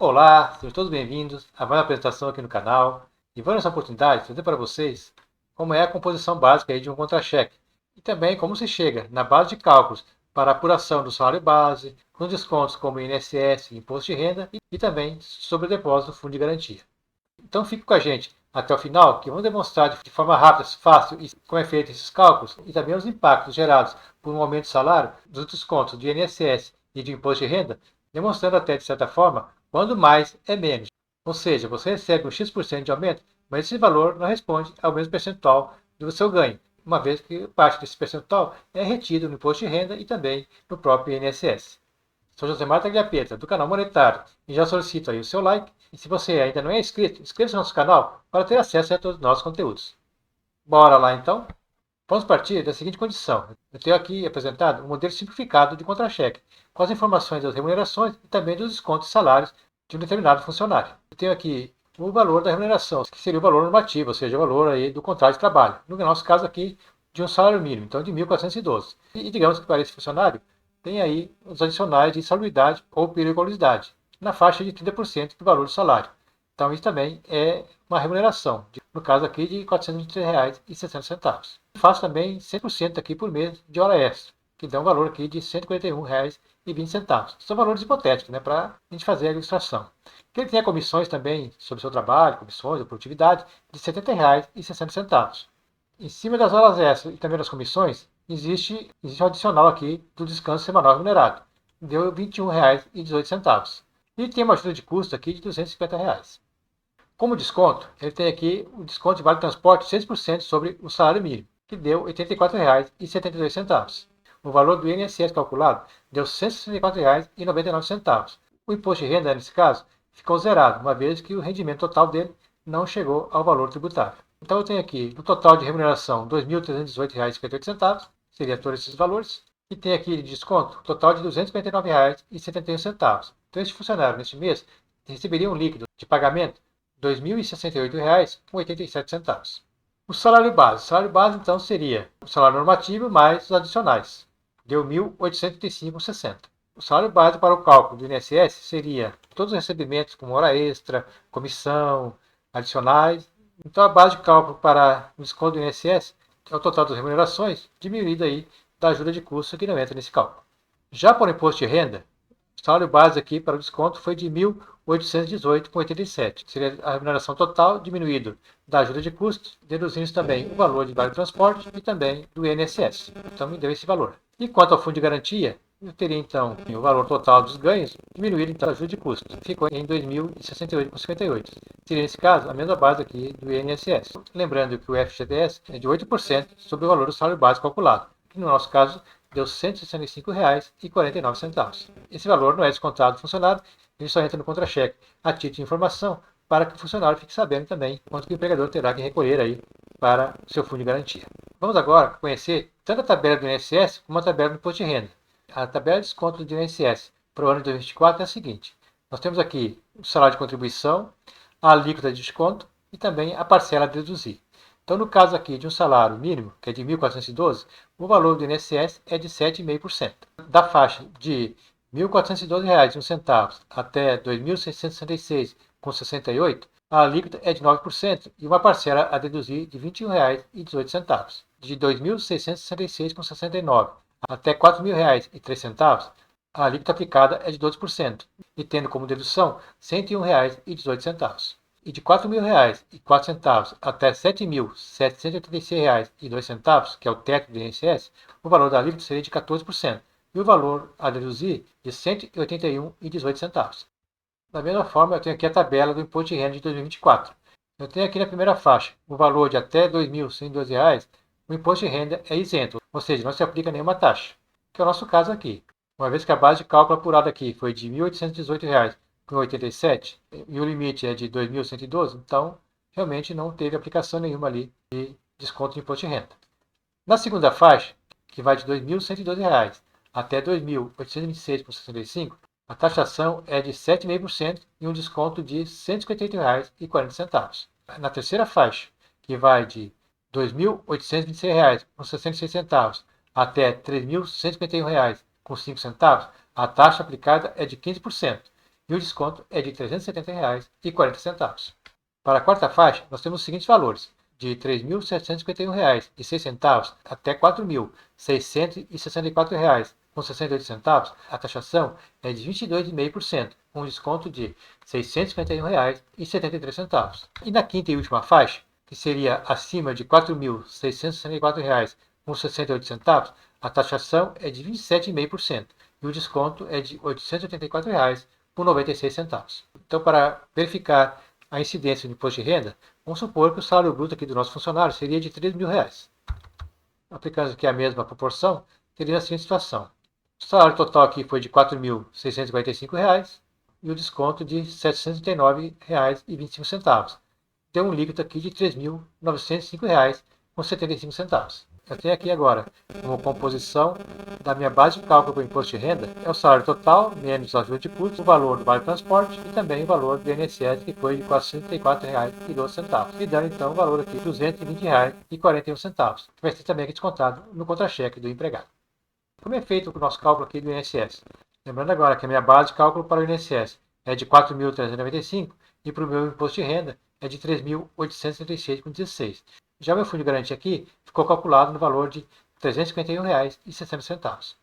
Olá, sejam todos bem-vindos a mais uma apresentação aqui no canal. E vou nessa oportunidade trazer para vocês como é a composição básica aí de um contra-cheque e também como se chega na base de cálculos para a apuração do salário base, com descontos como INSS, Imposto de Renda e também sobre o depósito do Fundo de Garantia. Então fique com a gente até o final, que vamos demonstrar de forma rápida, fácil e como é feito esses cálculos e também os impactos gerados por um aumento de salário, dos descontos de INSS e de Imposto de Renda, demonstrando até, de certa forma, quando mais é menos. Ou seja, você recebe um X% de aumento, mas esse valor não responde ao mesmo percentual do seu ganho, uma vez que parte desse percentual é retido no Imposto de Renda e também no próprio INSS. Sou Josemar Tagliapietra, do canal Monetário, e já solicito aí o seu like. E se você ainda não é inscrito, inscreva-se no nosso canal para ter acesso a todos os nossos conteúdos. Bora lá então? Vamos partir da seguinte condição. Eu tenho aqui apresentado um modelo simplificado de contra-cheque, com as informações das remunerações e também dos descontos e salários de um determinado funcionário. Eu tenho aqui o valor da remuneração, que seria o valor normativo, ou seja, o valor aí do contrato de trabalho. No nosso caso aqui, de um salário mínimo, então de 1.412. E digamos que para esse funcionário, tem aí os adicionais de insalubridade ou periculosidade, na faixa de 30% do valor do salário. Então isso também é uma remuneração, no caso aqui de R$ 423,60. Faço também 100% aqui por mês de hora extra, que dá um valor aqui de R$ 141,20. São valores hipotéticos, né, para a gente fazer a ilustração. Ele tem comissões também sobre o seu trabalho, comissões de produtividade, de R$ 70,60. Em cima das horas extras e também das comissões, existe um adicional aqui do descanso semanal remunerado. Deu R$ 21,18. E tem uma ajuda de custo aqui de R$ 250. Como desconto, ele tem aqui o desconto de vale transporte de 6% sobre o salário mínimo, que deu R$ 84,72. O valor do INSS calculado deu R$ 164,99. O imposto de renda, nesse caso, ficou zerado, uma vez que o rendimento total dele não chegou ao valor tributável. Então eu tenho aqui no total de remuneração R$ 2.318,58, seria todos esses valores, e tem aqui de desconto total de R$ 259,71. Então este funcionário neste mês receberia um líquido de pagamento R$ 2.068,87. O salário base. O salário base então seria o salário normativo mais os adicionais. Deu R$ 1.835,60. O salário base para o cálculo do INSS seria todos os recebimentos como hora extra, comissão, adicionais. Então a base de cálculo para o desconto do INSS é o total das remunerações, diminuído aí da ajuda de custo que não entra nesse cálculo. Já para o imposto de renda, o salário base aqui para o desconto foi de R$ 1.818,87. Seria a remuneração total diminuído da ajuda de custo, deduzindo também o valor de vale transporte e também do INSS. Então me deu esse valor. E quanto ao fundo de garantia, eu teria então o valor total dos ganhos diminuído então a ajuda de custo. Ficou em R$ 2.068,58. Seria nesse caso a mesma base aqui do INSS. Lembrando que o FGTS é de 8% sobre o valor do salário base calculado, que no nosso caso deu R$ 165,49. Esse valor não é descontado do funcionário, ele só entra no contra-cheque a título de informação para que o funcionário fique sabendo também quanto que o empregador terá que recolher aí para o seu fundo de garantia. Vamos agora conhecer tanto a tabela do INSS como a tabela do imposto de renda. A tabela de desconto do INSS para o ano de 2024 é a seguinte. Nós temos aqui o salário de contribuição, a alíquota de desconto e também a parcela a deduzir. Então, no caso aqui de um salário mínimo, que é de 1.412, o valor do INSS é de 7,5%. Da faixa de R$ 1.412,01 até R$ 2.666,68, a alíquota é de 9% e uma parcela a deduzir de R$ 21,18. De R$ 2.666,69 até R$ 4.000,03, a alíquota aplicada é de 12%, e tendo como dedução R$ 101,18. E de R$ 4.000,04 até R$ 7.786,02, que é o teto do INSS, o valor da alíquota seria de 14%, e o valor a deduzir de R$ 181,18. Da mesma forma, eu tenho aqui a tabela do Imposto de Renda de 2024. Eu tenho aqui na primeira faixa o valor de até R$ 2.112, o Imposto de Renda é isento, ou seja, não se aplica nenhuma taxa, que é o nosso caso aqui. Uma vez que a base de cálculo apurada aqui foi de R$ 1.818,87 e o limite é de 2.112, então realmente não teve aplicação nenhuma ali de desconto de imposto de renda. Na segunda faixa, que vai de R$ 2.112 até R$ 2.826,65, a taxação é de 7,5% e um desconto de R$ 158,40. Na terceira faixa, que vai de R$ 2.826,66 até R$ 3.151,05, a taxa aplicada é de 15%. e o desconto é de R$ 370,40. Para a quarta faixa, nós temos os seguintes valores: de R$ 3.751,06 até R$ 4.664,68. A taxação é de 22,5%, com um desconto de R$ 651,73. E na quinta e última faixa, que seria acima de R$ 4.664,68, a taxação é de 27,5% e o desconto é de R$ 884,96. Então, para verificar a incidência do imposto de renda, vamos supor que o salário bruto aqui do nosso funcionário seria de R$ 3.000. Aplicando aqui a mesma proporção, teria a seguinte situação: o salário total aqui foi de R$ 4.645 e o desconto de R$ 709,25. Deu um líquido aqui de R$ 3.905,75. Eu tenho aqui agora, como composição da minha base de cálculo para o imposto de renda, é o salário total, menos o ajuste de custos, o valor do vale transporte e também o valor do INSS, que foi de R$ 434,12. E dando então o valor aqui de R$ 220,41, que vai ser também aqui descontado no contra-cheque do empregado. Como é feito o nosso cálculo aqui do INSS? Lembrando agora que a minha base de cálculo para o INSS é de R$ 4.395 e para o meu imposto de renda é de R$ 3.836,16. Já o meu fundo de garantia aqui ficou calculado no valor de R$ 351,60.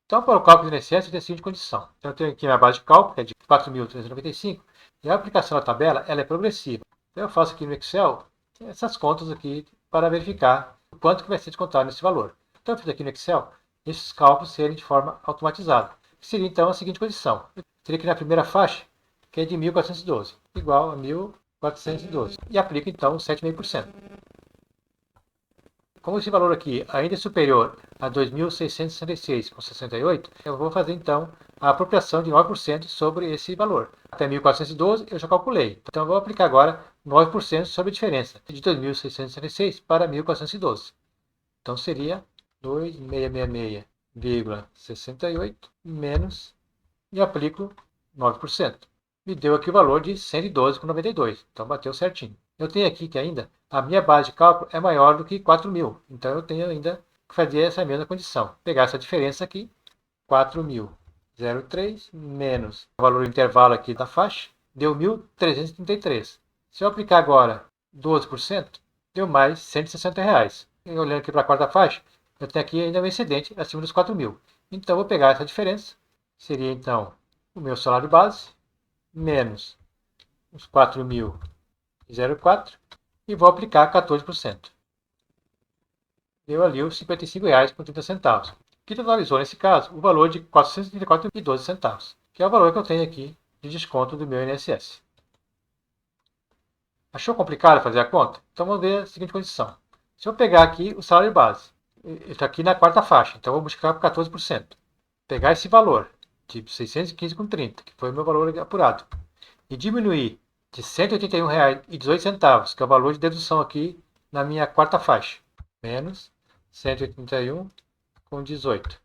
Então, para o cálculo do INSS, eu tenho a seguinte condição. Então, eu tenho aqui a minha base de cálculo, que é de 4.395, e a aplicação da tabela ela é progressiva. Então, eu faço aqui no Excel essas contas aqui para verificar o quanto que vai ser descontado nesse valor. Então, eu fiz aqui no Excel esses cálculos serem de forma automatizada. Seria, então, a seguinte condição. Eu teria que na primeira faixa, que é de 1.412, igual a 1.412. E aplico, então, 7,5%. Como esse valor aqui ainda é superior a 2.666,68, eu vou fazer então a apropriação de 9% sobre esse valor. Até 1.412 eu já calculei. Então eu vou aplicar agora 9% sobre a diferença de 2.666 para 1.412. Então seria 2.666,68 menos e aplico 9%. Me deu aqui o valor de 112,92. Então bateu certinho. Eu tenho aqui que ainda a minha base de cálculo é maior do que 4.000. Então eu tenho ainda que fazer essa mesma condição. Pegar essa diferença aqui, 4.003 menos o valor do intervalo aqui da faixa, deu 1.333. Se eu aplicar agora 12%, deu mais R$ 160. E olhando aqui para a quarta faixa, eu tenho aqui ainda um excedente acima dos 4.000. Então eu vou pegar essa diferença, seria então o meu salário base, menos os 4.004 e vou aplicar 14%. Deu ali os R$ 55,30, que totalizou nesse caso o valor de R$ 434,12, que é o valor que eu tenho aqui de desconto do meu INSS. Achou complicado fazer a conta? Então vamos ver a seguinte condição. Se eu pegar aqui o salário base, ele está aqui na quarta faixa, então eu vou multiplicar por 14%. Pegar esse valor de 615,30, que foi o meu valor apurado, e diminuir de R$ 181,18, que é o valor de dedução aqui na minha quarta faixa, menos 181,18.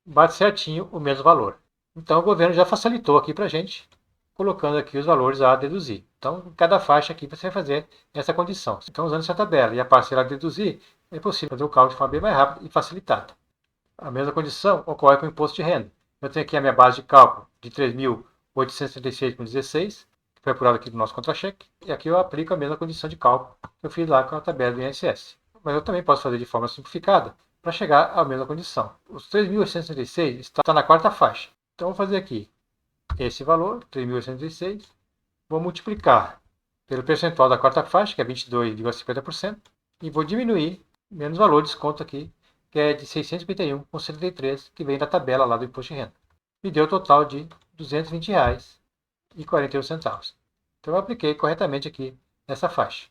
Bate certinho o mesmo valor. Então o governo já facilitou aqui para a gente, colocando aqui os valores a deduzir. Então, em cada faixa aqui você vai fazer essa condição. Então, usando essa tabela e a parcela a deduzir, é possível fazer o cálculo de forma bem mais rápida e facilitada. A mesma condição ocorre com o imposto de renda. Eu tenho aqui a minha base de cálculo de 3.836,16, que foi apurado aqui do nosso contra-cheque, e aqui eu aplico a mesma condição de cálculo que eu fiz lá com a tabela do INSS. Mas eu também posso fazer de forma simplificada para chegar à mesma condição. Os 3.836 está na quarta faixa. Então, eu vou fazer aqui esse valor, 3.836, vou multiplicar pelo percentual da quarta faixa, que é 22,50%, e vou diminuir menos o valor de desconto aqui, que é de 651,73, que vem da tabela lá do imposto de renda. Me deu o total de R$ 220,41. Então eu apliquei corretamente aqui nessa faixa.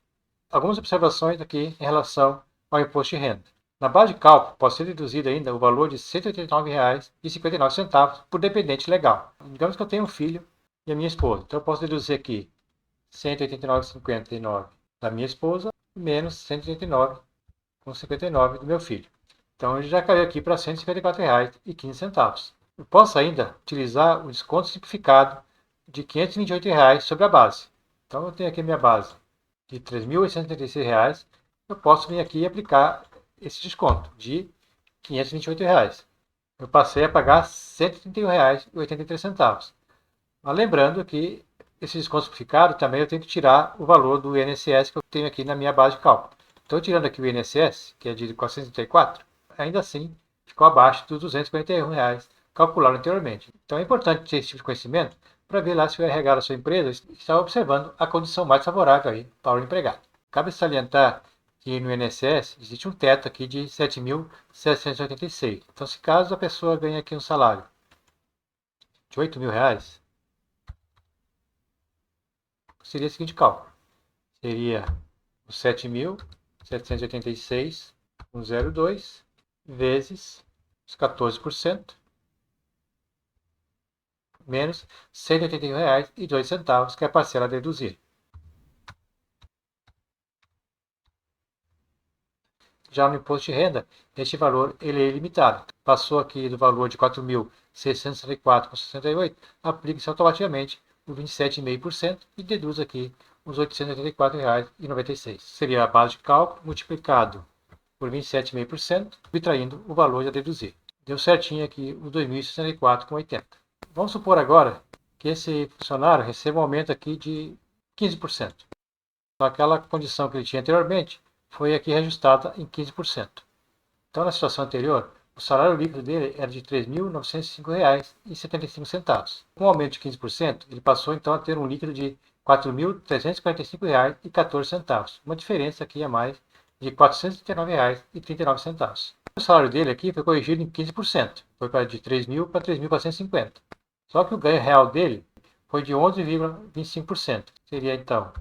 Algumas observações aqui em relação ao imposto de renda. Na base de cálculo, pode ser deduzido ainda o valor de R$ 189,59 por dependente legal. Digamos que eu tenho um filho e a minha esposa. Então eu posso deduzir aqui R$ 189,59 da minha esposa menos R$ 189,59 do meu filho. Então ele já caiu aqui para R$ 154,15. Eu posso ainda utilizar o desconto simplificado de R$ 528 sobre a base. Então eu tenho aqui a minha base de R$ 3.836. Eu posso vir aqui e aplicar esse desconto de R$ 528. Eu passei a pagar R$ 131,83. Mas lembrando que esse desconto simplificado também eu tenho que tirar o valor do INSS que eu tenho aqui na minha base de cálculo. Então, tirando aqui o INSS, que é de 434, ainda assim ficou abaixo dos R$ 241 calculado anteriormente. Então, é importante ter esse tipo de conhecimento para ver lá se o RH da sua empresa está observando a condição mais favorável aí para o empregado. Cabe salientar que no INSS existe um teto aqui de 7.786. Então, se caso a pessoa ganha aqui um salário de R$ 8.000, seria o seguinte cálculo. Seria os 7.786,02 vezes os 14%, menos R$ 181,02, que é a parcela a deduzir. Já no imposto de renda, este valor ele é ilimitado. Passou aqui do valor de R$ 4.664,68, aplica-se automaticamente o 27,5% e deduz aqui os R$ 884,96. Seria a base de cálculo multiplicado por 27,5%, subtraindo o valor a deduzir. Deu certinho aqui os R$ 2.064,80. Vamos supor agora que esse funcionário receba um aumento aqui de 15%. Então, aquela condição que ele tinha anteriormente foi aqui reajustada em 15%. Então, na situação anterior, o salário líquido dele era de R$ 3.905,75. Com o aumento de 15%, ele passou então a ter um líquido de R$ 4.345,14. Uma diferença aqui a mais de R$ 439,39. O salário dele aqui foi corrigido em 15%. Foi de 3.000 para 3.450. Só que o ganho real dele foi de 11,25%. Seria então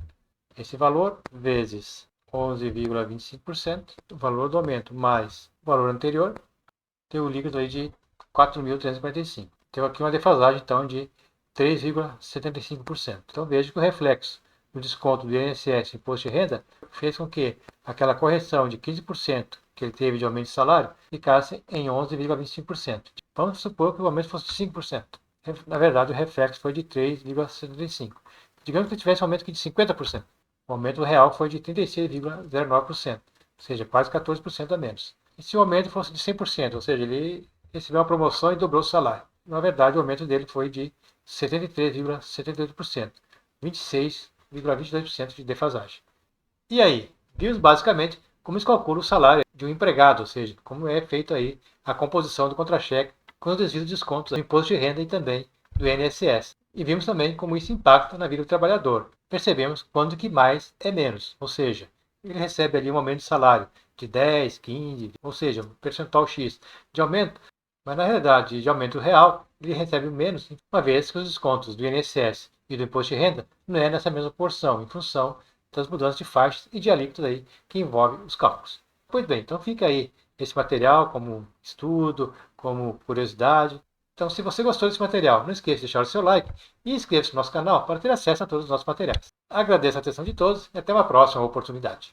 esse valor vezes 11,25%, o valor do aumento, mais o valor anterior, tem o líquido aí de 4.345. Tem aqui uma defasagem, então, de 3,75%. Então, veja que o reflexo do desconto do INSS, Imposto de Renda, fez com que aquela correção de 15% que ele teve de aumento de salário ficasse em 11,25%. Vamos supor que o aumento fosse de 5%. Na verdade, o reflexo foi de 3,75%. Digamos que ele tivesse um aumento aqui de 50%. O aumento real foi de 36,09%, ou seja, quase 14% a menos. E se o aumento fosse de 100%, ou seja, ele recebeu uma promoção e dobrou o salário. Na verdade, o aumento dele foi de 73,78%, 26,22% de defasagem. E aí, vimos basicamente como se calcula o salário de um empregado, ou seja, como é feita aí a composição do contra-cheque com os devidos descontos do imposto de renda e também do INSS. E vimos também como isso impacta na vida do trabalhador. Percebemos quando que mais é menos, ou seja, ele recebe ali um aumento de salário de 10, 15, ou seja, um percentual X de aumento, mas na realidade de aumento real ele recebe menos, uma vez que os descontos do INSS e do imposto de renda não é nessa mesma porção, em função das mudanças de faixas e de alíquotas aí que envolve os cálculos. Pois bem, então fica aí esse material como estudo, como curiosidade. Então, se você gostou desse material, não esqueça de deixar o seu like e inscreva-se no nosso canal para ter acesso a todos os nossos materiais. Agradeço a atenção de todos e até uma próxima oportunidade.